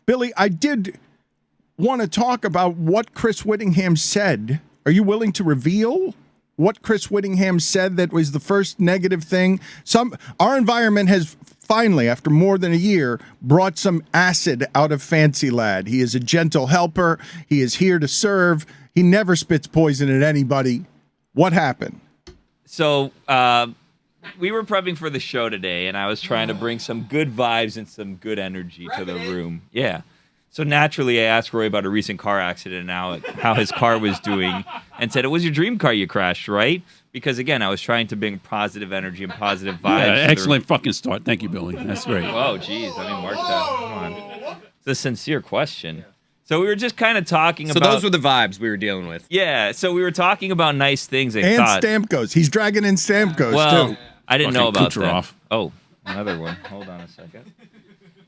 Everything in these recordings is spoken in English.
Billy, I did want to talk about what Chris Whittingham said. Are you willing to reveal what Chris Whittingham said that was the first negative thing? Our environment has finally, after more than a year, brought some acid out of Fancy Lad. He is a gentle helper. He is here to serve. He never spits poison at anybody. What happened? So we were prepping for the show today, and I was trying to bring some good vibes and some good energy to the room. Yeah. So naturally, I asked Roy about a recent car accident and how his car was doing, and said, it was your dream car you crashed, right? Because, again, I was trying to bring positive energy and positive vibes. Yeah, excellent fucking start. Thank you, Billy. That's great. Whoa, geez. I mean, mark that. Come on. It's a sincere question. So we were just kind of talking about... So those were the vibes we were dealing with. Yeah, so we were talking about nice things. And Stamkos. He's dragging in Stamkos, well, too. I didn't know about Kucherov. that. Oh, another one. Hold on a second.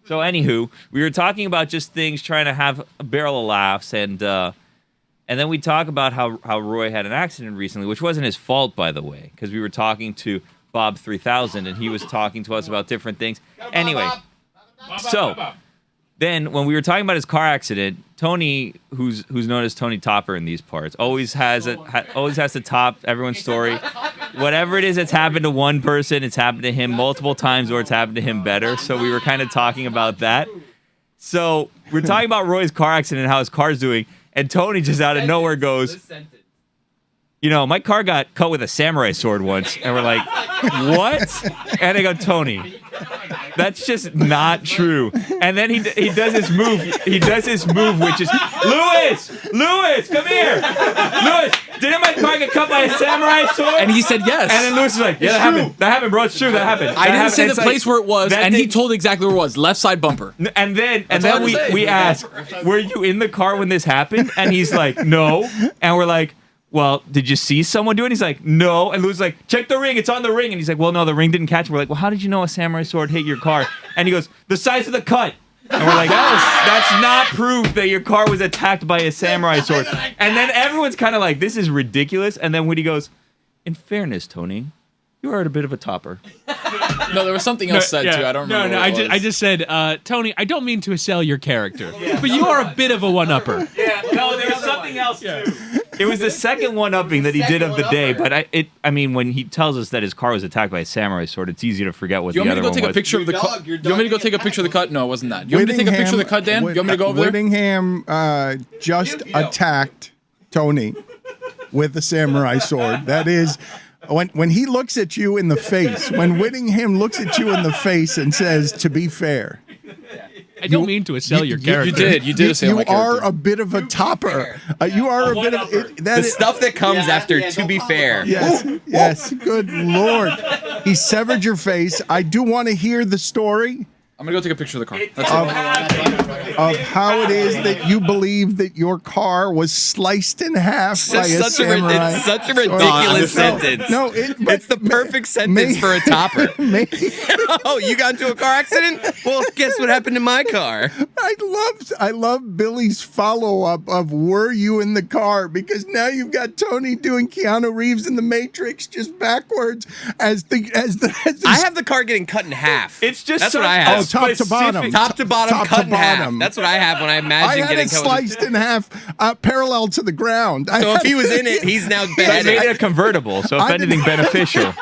So anywho, we were talking about just things, trying to have a barrel of laughs, and then we talk about how Roy had an accident recently, which wasn't his fault, by the way, because we were talking to Bob 3000, and he was talking to us about different things. Anyway, so then when we were talking about his car accident, Tony, who's known as Tony Topper in these parts, always has to top everyone's story. Whatever it is that's happened to one person, it's happened to him multiple times, or it's happened to him better. So we were kind of talking about that. So we're talking about Roy's car accident and how his car's doing, and Tony just out of nowhere goes, you know, my car got cut with a samurai sword once. And we're like, what? And I go, Tony, that's just not true. And then he does his move. He does his move, which is, Lewis, come here. Lewis, didn't my car get cut by a samurai sword? And he said yes. And then Lewis is like, yeah, that happened, bro. It's true, that happened. I didn't say the It's place like, where it was, and he told exactly where it was. Left side bumper. And then all we asked, were you in the car when this happened? And he's like, no. And we're like, well, did you see someone do it? And he's like, no. And Lou's like, check the ring. It's on the ring. And he's like, well, no, the ring didn't catch it. We're like, well, how did you know a samurai sword hit your car? And he goes, the size of the cut. And we're like, that's not proof that your car was attacked by a samurai sword. And then everyone's kind of like, this is ridiculous. And then Woody goes, in fairness, Tony, you are a bit of a topper. No, there was something else said, too. I don't remember. I just said, Tony, I don't mean to assail your character, but you are a bit of a one-upper. Yeah, no, there was something else, too. It was the second one-upping that he did of the day, but I mean, when he tells us that his car was attacked by a samurai sword, it's easy to forget what the other one was. You want me to go take a picture of the cut? You want me to go take a picture of the cut? No, it wasn't that. You want me to take a picture of the cut, Dan? You want me to go over there? Whittingham just attacked Tony with a samurai sword. That is... When he looks at you in the face, when Whittingham looks at you in the face and says, to be fair. I don't mean to assail your character. You did assail my character. You are a bit of a topper. You are a bit of... The stuff that comes after, to be fair. Yes, good Lord. He severed your face. I do want to hear the story. I'm going to go take a picture of the car. Of how it is that you believe that your car was sliced in half by a samurai. It's such a ridiculous sentence. No, it's the perfect sentence for a topper. Oh, you got into a car accident? Well, guess what happened to my car? I love Billy's follow-up of were you in the car, because now you've got Tony doing Keanu Reeves in The Matrix just backwards as I have the car getting cut in half. It's just that's what I have. Top to bottom. Top to bottom, cut in half. That's what I have when I imagine getting cut. Sliced in half, parallel to the ground. So if he was in it, he's now They dead. made it a convertible, so if anything, beneficial.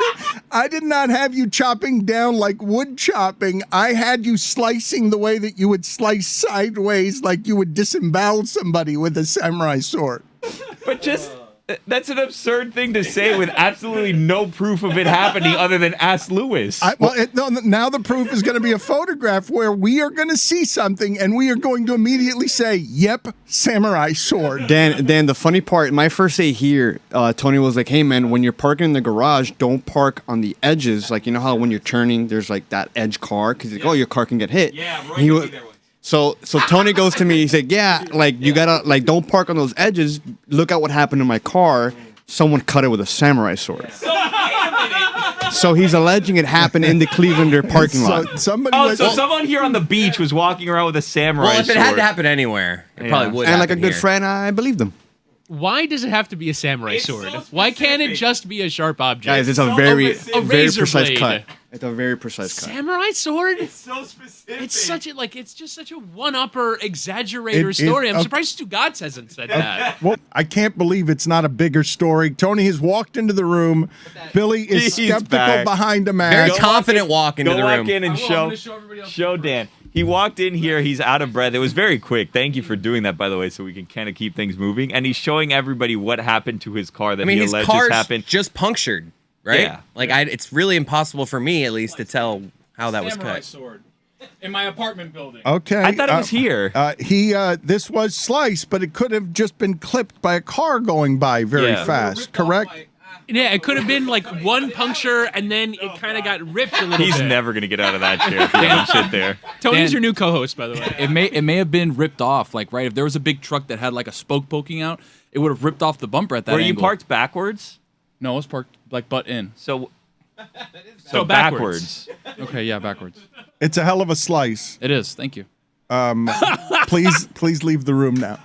I did not have you chopping down like wood chopping. I had you slicing the way that you would slice sideways, like you would disembowel somebody with a samurai sword. But just... that's an absurd thing to say with absolutely no proof of it happening other than ask Lewis. Now the proof is going to be a photograph where we are going to see something and we are going to immediately say, yep, samurai sword. Dan, the funny part, my first day here, Tony was like, hey, man, when you're parking in the garage, don't park on the edges. Like, you know how when you're turning, there's like that edge car? Because like, oh, your car can get hit. Yeah, Roy there. So Tony goes to me, he's like, yeah, like, you gotta, like, don't park on those edges. Look at what happened to my car. Someone cut it with a samurai sword. So he's alleging it happened in the Clevelander parking lot. Someone here on the beach was walking around with a samurai sword. Well, if it had to happen anywhere, it probably would. And like a happen good here. friend, I believed him. Why does it have to be a samurai sword? Why can't it just be a sharp object? Guys, it's a very razor precise blade. cut. It's a very precise cut. Samurai sword? It's so specific. It's such a it's just such a one-upper exaggerator story. I'm surprised Stu Gatz hasn't said that. Well, I can't believe it's not a bigger story. Tony has walked into the room. Billy is He's skeptical back. behind a Very mask. confident walk into Go the walk room. in and show Dan. He walked in here. He's out of breath. It was very quick. Thank you for doing that, by the way, so we can kind of keep things moving. And he's showing everybody what happened to his car that I mean, he his alleges car's happened. just punctured, right? Yeah. Like, it's really impossible for me, at least, to tell how that was Samurai cut. sword in my apartment building. Okay. I thought it was here. This was sliced, but it could have just been clipped by a car going by very Yeah. fast, correct? Yeah, it could have been like one puncture and then it kind of got ripped a little He's bit. never going to get out of that chair if he let him sit there. Tony's Dan- your new co-host, by the way. It may have been ripped off. Like, right, if there was a big truck that had like a spoke poking out, it would have ripped off the bumper at that Were you angle. parked backwards? No, it was parked like butt in. So So backwards. Okay, yeah, backwards. It's a hell of a slice. It is. Thank you. Please leave the room now.